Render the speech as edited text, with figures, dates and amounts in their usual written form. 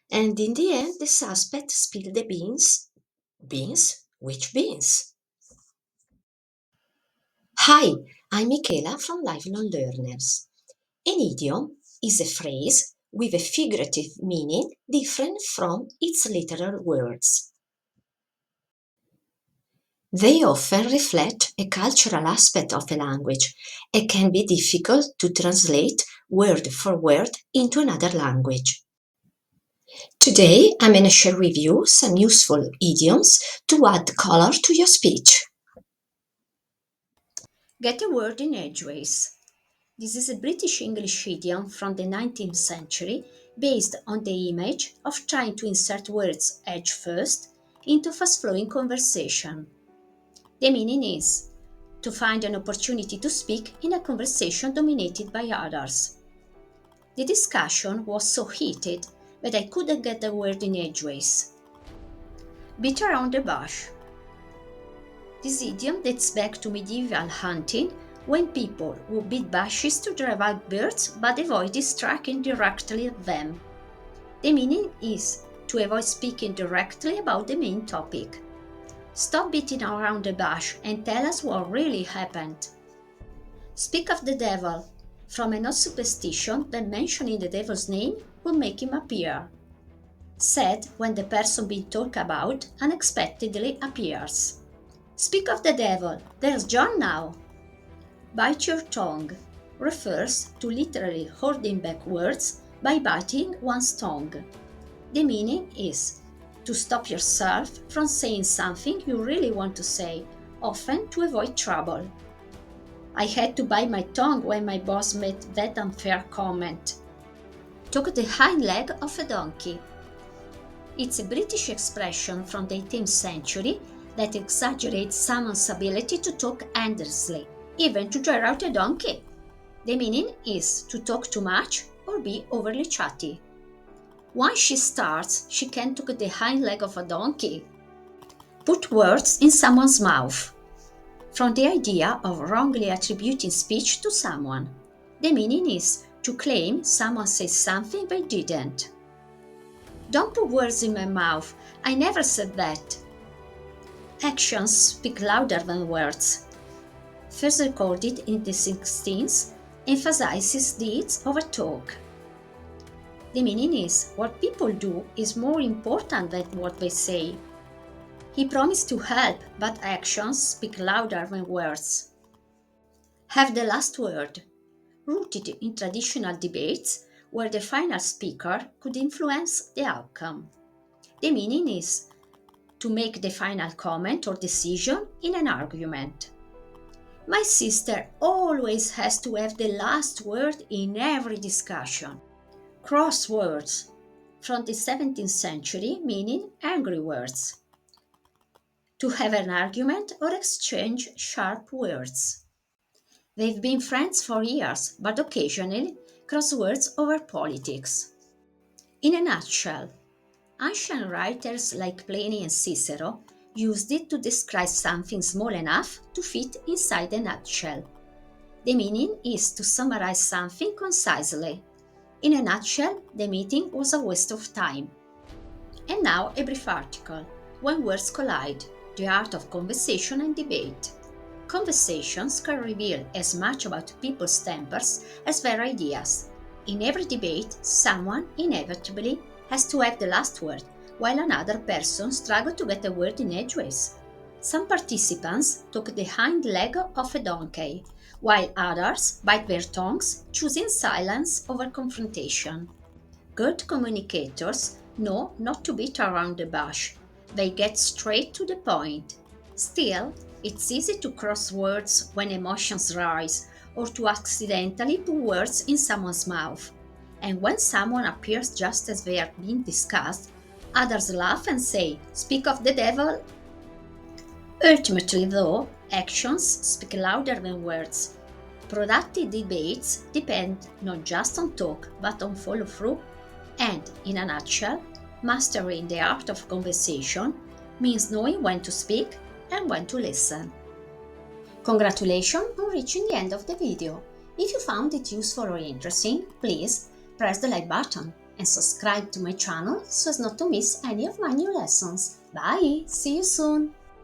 And in the end, the suspect spilled the beans. Beans? Which beans? Hi, I'm Michela from Lifelong Learners. An idiom is a phrase with a figurative meaning different from its literal words. They often reflect a cultural aspect of a language and can be difficult to translate word for word into another language. Today, I'm going to share with you some useful idioms to add color to your speech. Get a word in edgeways. This is a British English idiom from the 19th century based on the image of trying to insert words edge first into fast flowing conversation. The meaning is to find an opportunity to speak in a conversation dominated by others. The discussion was so heated that I couldn't get a word in edgeways. Beat around the bush. This idiom dates back to medieval hunting when people would beat bushes to drive out birds but avoided striking directly at them. The meaning is to avoid speaking directly about the main topic. Stop beating around the bush and tell us what really happened. Speak of the devil, from an old superstition that mentioning the devil's name will make him appear. Said when the person being talked about unexpectedly appears. Speak of the devil, there's John now. Bite your tongue refers to literally holding back words by biting one's tongue. The meaning is to stop yourself from saying something you really want to say, often to avoid trouble. I had to bite my tongue when my boss made that unfair comment. Took the hind leg of a donkey. It's a British expression from the 18th century that exaggerates someone's ability to talk endlessly, even to dare out a donkey. The meaning is to talk too much or be overly chatty. Once she starts, she can take the hind leg of a donkey. Put words in someone's mouth. From the idea of wrongly attributing speech to someone. The meaning is to claim someone said something they didn't. Don't put words in my mouth. I never said that. Actions speak louder than words. First recorded in the 16th, emphasizes deeds over talk. The meaning is what people do is more important than what they say. He promised to help, but actions speak louder than words. Have the last word. Rooted in traditional debates where the final speaker could influence the outcome. The meaning is to make the final comment or decision in an argument. My sister always has to have the last word in every discussion. Crosswords, from the 17th century, meaning angry words. To have an argument or exchange sharp words. They've been friends for years, but occasionally cross words over politics. In a nutshell, ancient writers like Pliny and Cicero used it to describe something small enough to fit inside a nutshell. The meaning is to summarize something concisely. In a nutshell, the meeting was a waste of time. And now a brief article. When words collide, the art of conversation and debate. Conversations can reveal as much about people's tempers as their ideas. In every debate, someone inevitably has to have the last word, while another person struggles to get a word in edgeways. Some participants took the hind leg of a donkey, while others bite their tongues, choosing silence over confrontation. Good communicators know not to beat around the bush. They get straight to the point. Still, it's easy to cross words when emotions rise or to accidentally put words in someone's mouth. And when someone appears just as they are being discussed, others laugh and say, "Speak of the devil." Ultimately, though, actions speak louder than words. Productive debates depend not just on talk but on follow through. And, in a nutshell, mastering the art of conversation means knowing when to speak and when to listen. Congratulations on reaching the end of the video. If you found it useful or interesting, please press the like button. and subscribe to my channel so as not to miss any of my new lessons. Bye! See you soon!